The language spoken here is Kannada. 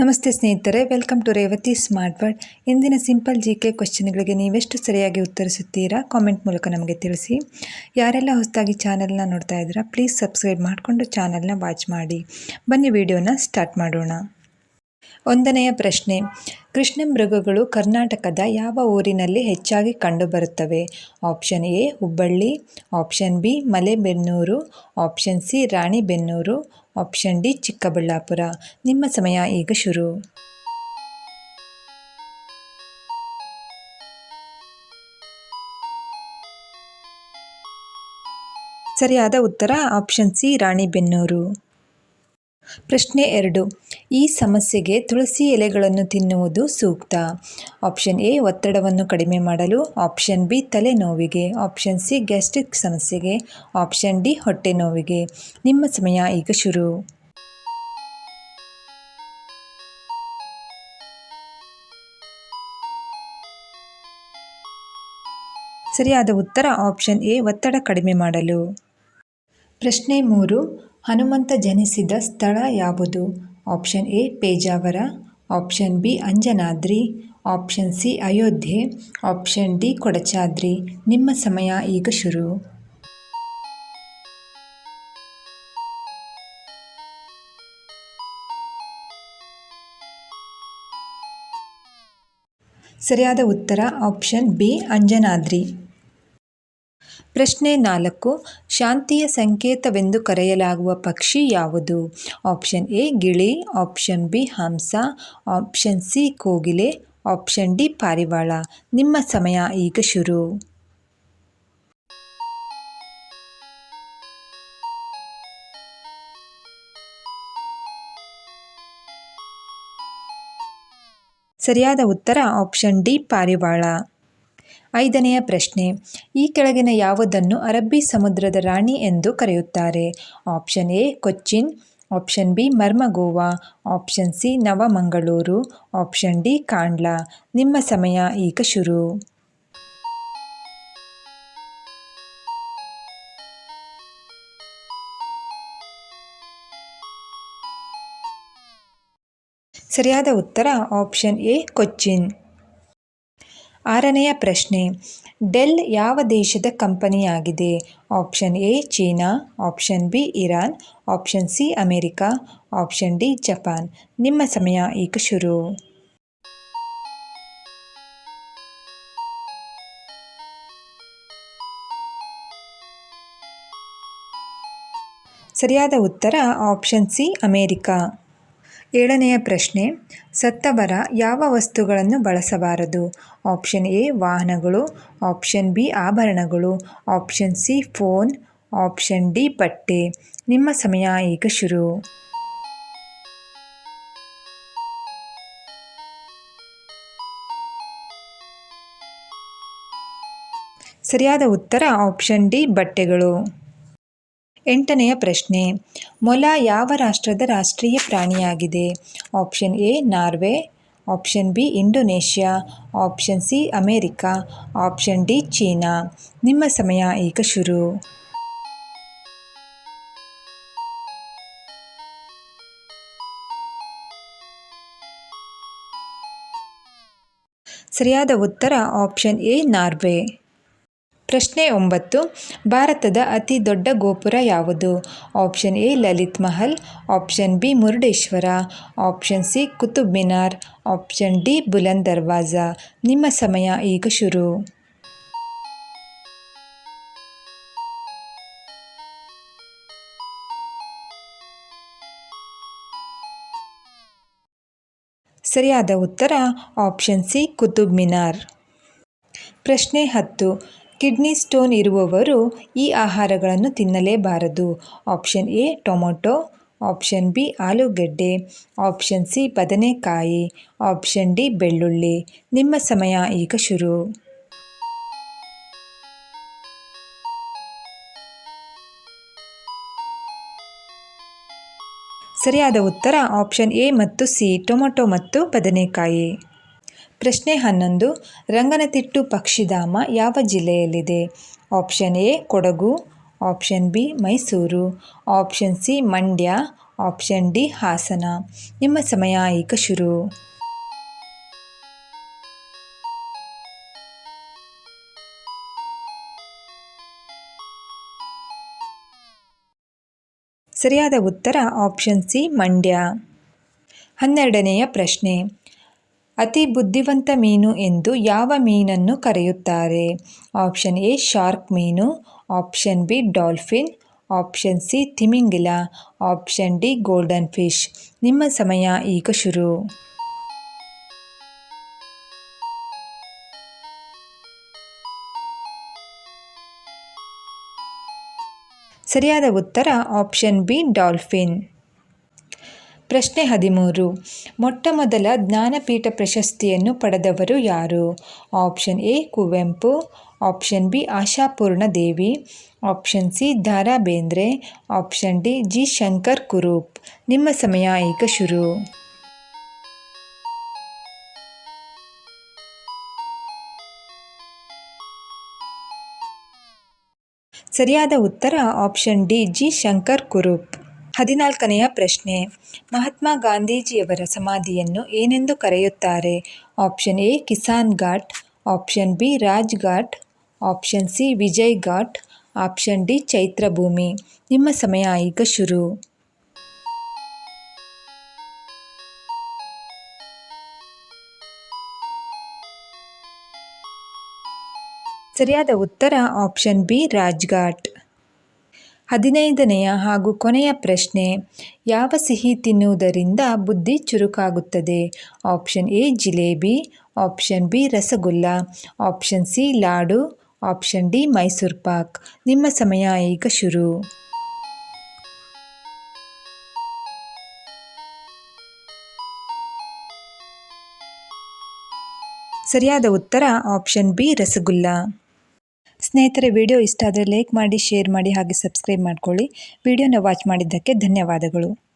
ನಮಸ್ತೆ ಸ್ನೇಹಿತರೆ, welcome to Revathi smart word. ಇಂದಿನ ಸಿಂಪಲ್ GK ಕ್ವೆಶ್ಚನ್ಗಳಿಗೆ ನೀವೆಷ್ಟು ಸರಿಯಾಗಿ ಉತ್ತರಿಸುತ್ತೀರಾ ಕಾಮೆಂಟ್ ಮೂಲಕ ನಮಗೆ ತಿಳಿಸಿ. ಯಾರೆಲ್ಲ ಹೊಸದಾಗಿ ಚಾನಲ್ನ ನೋಡ್ತಾ ಇದ್ದೀರಾ ಪ್ಲೀಸ್ ಸಬ್ಸ್ಕ್ರೈಬ್ ಮಾಡಿಕೊಂಡು ಚಾನಲ್ನ ವಾಚ್ ಮಾಡಿ. ಬನ್ನಿ ವಿಡಿಯೋನ ಸ್ಟಾರ್ಟ್ ಮಾಡೋಣ. 1ನೆಯ ಪ್ರಶ್ನೆ, ಕೃಷ್ಣ ಮೃಗಗಳು ಕರ್ನಾಟಕದ ಯಾವ ಊರಿನಲ್ಲಿ ಹೆಚ್ಚಾಗಿ ಕಂಡುಬರುತ್ತವೆ? Option A Hubballi, option B Malebennur, option C Ranebennur, option D Chikkaballapur. ನಿಮ್ಮ ಸಮಯ ಈಗ ಶುರು. ಸರಿಯಾದ ಉತ್ತರ ಆಪ್ಷನ್ ಸಿ ರಾಣಿಬೆನ್ನೂರು. ಪ್ರಶ್ನೆ 2, ಈ ಸಮಸ್ಯೆಗೆ ತುಳಸಿ ಎಲೆಗಳನ್ನು ತಿನ್ನುವುದು ಸೂಕ್ತ? ಆಪ್ಷನ್ ಎ ಒತ್ತಡವನ್ನು ಕಡಿಮೆ ಮಾಡಲು, ಆಪ್ಷನ್ ಬಿ ತಲೆನೋವಿಗೆ, ಆಪ್ಷನ್ ಸಿ ಗ್ಯಾಸ್ಟ್ರಿಕ್ ಸಮಸ್ಯೆಗೆ, ಆಪ್ಷನ್ ಡಿ ಹೊಟ್ಟೆ ನೋವಿಗೆ. ನಿಮ್ಮ ಸಮಯ ಈಗ ಶುರು. ಸರಿಯಾದ ಉತ್ತರ ಆಪ್ಷನ್ ಎ ಒತ್ತಡ ಕಡಿಮೆ ಮಾಡಲು. ಪ್ರಶ್ನೆ 3, ಹನುಮಂತ ಜನಿಸಿದ ಸ್ಥಳ ಯಾವುದು? Option A Pejavara, option B Anjanadri, option C Ayodhya, option D Kodachadri. ನಿಮ್ಮ ಸಮಯ ಈಗ ಶುರು. ಸರಿಯಾದ ಉತ್ತರ ಆಪ್ಷನ್ ಬಿ ಅಂಜನಾದ್ರಿ. ಪ್ರಶ್ನೆ 4, ಶಾಂತಿಯ ಸಂಕೇತವೆಂದು ಕರೆಯಲಾಗುವ ಪಕ್ಷಿ ಯಾವುದು? ಆಪ್ಷನ್ ಎ ಗಿಳಿ, ಆಪ್ಷನ್ ಬಿ ಹಂಸ, ಆಪ್ಷನ್ ಸಿ ಕೋಗಿಲೆ, ಆಪ್ಷನ್ ಡಿ ಪಾರಿವಾಳ. ನಿಮ್ಮ ಸಮಯ ಈಗ ಶುರು. ಸರಿಯಾದ ಉತ್ತರ ಆಪ್ಷನ್ ಡಿ ಪಾರಿವಾಳ. 5ನೆಯ ಪ್ರಶ್ನೆ, ಈ ಕೆಳಗಿನ ಯಾವುದನ್ನು ಅರಬ್ಬಿ ಸಮುದ್ರದ ರಾಣಿ ಎಂದು ಕರೆಯುತ್ತಾರೆ? Option A Cochin, option B Marmagoa, option C Navamangaluru, option D Kandla. ನಿಮ್ಮ ಸಮಯ ಈಗ ಶುರು. ಸರಿಯಾದ ಉತ್ತರ ಆಪ್ಷನ್ ಎ ಕೊಚ್ಚಿನ್. 6ನೆಯ ಪ್ರಶ್ನೆ, ಡೆಲ್ ಯಾವ ದೇಶದ ಕಂಪನಿಯಾಗಿದೆ? Option A China, option B Iran, option C America, option D Japan. ನಿಮ್ಮ ಸಮಯ ಈಗ ಶುರು. ಸರಿಯಾದ ಉತ್ತರ ಆಪ್ಷನ್ ಸಿ ಅಮೆರಿಕ. 7ನೆಯ ಪ್ರಶ್ನೆ, ಸತ್ತವರ ಯಾವ ವಸ್ತುಗಳನ್ನು ಬಳಸಬಾರದು? ಆಪ್ಷನ್ ಎ ವಾಹನಗಳು, ಆಪ್ಷನ್ ಬಿ ಆಭರಣಗಳು, option C phone, option D ಬಟ್ಟೆ. ನಿಮ್ಮ ಸಮಯ ಈಗ ಶುರು. ಸರಿಯಾದ ಉತ್ತರ ಆಪ್ಷನ್ ಡಿ ಬಟ್ಟೆಗಳು. 8ನೆಯ ಪ್ರಶ್ನೆ, ಮೊಲ ಯಾವ ರಾಷ್ಟ್ರದ ರಾಷ್ಟ್ರೀಯ ಪ್ರಾಣಿಯಾಗಿದೆ? Option A Norway, option B Indonesia, option C America, option D China. ನಿಮ್ಮ ಸಮಯ ಈಗ ಶುರು. ಸರಿಯಾದ ಉತ್ತರ ಆಪ್ಷನ್ ಎ ನಾರ್ವೆ. ಪ್ರಶ್ನೆ 9, ಭಾರತದ ಅತಿ ದೊಡ್ಡ ಗೋಪುರ ಯಾವುದು? Option A Lalit Mahal, option B Murudeshwara, option C Qutub Minar, option D Buland Darwaza. ನಿಮ್ಮ ಸಮಯ ಈಗ ಶುರು. ಸರಿಯಾದ ಉತ್ತರ ಆಪ್ಷನ್ ಸಿ ಕುತುಬ್ ಮಿನಾರ್. ಪ್ರಶ್ನೆ 10, ಕಿಡ್ನಿ ಸ್ಟೋನ್ ಇರುವವರು ಈ ಆಹಾರಗಳನ್ನು ತಿನ್ನಲೇಬಾರದು? Option A tomato, option B ಆಲೂಗೆಡ್ಡೆ, ಆಪ್ಷನ್ ಸಿ ಬದನೆಕಾಯಿ, ಆಪ್ಷನ್ ಡಿ ಬೆಳ್ಳುಳ್ಳಿ. ನಿಮ್ಮ ಸಮಯ ಈಗ ಶುರು. ಸರಿಯಾದ ಉತ್ತರ ಆಪ್ಷನ್ ಎ ಮತ್ತು ಸಿ ಟೊಮೊಟೊ ಮತ್ತು ಬದನೆಕಾಯಿ. ಪ್ರಶ್ನೆ 11, ರಂಗನತಿಟ್ಟು ಪಕ್ಷಿಧಾಮ ಯಾವ ಜಿಲ್ಲೆಯಲ್ಲಿದೆ? Option A Kodagu, option B Mysuru, option C Mandya, option D Hassan. ನಿಮ್ಮ ಸಮಯ ಈಗ ಶುರು. ಸರಿಯಾದ ಉತ್ತರ ಆಪ್ಷನ್ ಸಿ ಮಂಡ್ಯ. 12ನೆಯ ಪ್ರಶ್ನೆ. ಅತಿ ಬುದ್ಧಿವಂತ ಮೀನು ಎಂದು ಯಾವ ಮೀನನ್ನು ಕರೆಯುತ್ತಾರೆ? ಆಪ್ಷನ್ ಎ ಶಾರ್ಕ್ ಮೀನು, option B dolphin, option C ತಿಮಿಂಗಿಲ, ಆಪ್ಷನ್ ಡಿ ಗೋಲ್ಡನ್ ಫಿಶ್. ನಿಮ್ಮ ಸಮಯ ಈಗ ಶುರು. ಸರಿಯಾದ ಉತ್ತರ ಆಪ್ಷನ್ ಬಿ ಡಾಲ್ಫಿನ್. ಪ್ರಶ್ನೆ 13. ಮೊಟ್ಟಮೊದಲ ಜ್ಞಾನಪೀಠ ಪ್ರಶಸ್ತಿಯನ್ನು ಪಡೆದವರು ಯಾರು? Option A Kuvempu, option B Ashapurna Devi, option C Da Ra Bendre, option D G Shankar Kurup. ನಿಮ್ಮ ಸಮಯ ಈಗ ಶುರು. ಸರಿಯಾದ ಉತ್ತರ ಆಪ್ಷನ್ ಡಿ ಜಿ ಶಂಕರ್ ಕುರೂಪ್. 14ನೆಯ ಪ್ರಶ್ನೆ. ಮಹಾತ್ಮ ಗಾಂಧೀಜಿಯವರ ಸಮಾಧಿಯನ್ನು ಏನೆಂದು ಕರೆಯುತ್ತಾರೆ? Option A Kisan Ghat, option B Raj Ghat, option C Vijay Ghat, option D Chaitrabhoomi. ನಿಮ್ಮ ಸಮಯ ಈಗ ಶುರು. ಸರಿಯಾದ ಉತ್ತರ ಆಪ್ಷನ್ ಬಿ ರಾಜ್ಘಾಟ್. 15ನೆಯ ಹಾಗೂ ಕೊನೆಯ ಪ್ರಶ್ನೆ. ಯಾವ ಸಿಹಿ ತಿನ್ನುವುದರಿಂದ ಬುದ್ಧಿ ಚುರುಕಾಗುತ್ತದೆ? Option A jalebi, option B rasgulla, option C laddu, option D Mysore pak. ನಿಮ್ಮ ಸಮಯ ಈಗ ಶುರು. ಸರಿಯಾದ ಉತ್ತರ ಆಪ್ಷನ್ ಬಿ ರಸಗುಲ್ಲ. ಸ್ನೇಹಿತರೆ, ವಿಡಿಯೋ ಇಷ್ಟ ಆದರೆ ಲೈಕ್ ಮಾಡಿ, ಶೇರ್ ಮಾಡಿ, ಹಾಗೆ ಸಬ್ಸ್ಕ್ರೈಬ್ ಮಾಡ್ಕೊಳ್ಳಿ. ವಿಡಿಯೋನ ವಾಚ್ ಮಾಡಿದ್ದಕ್ಕೆ ಧನ್ಯವಾದಗಳು.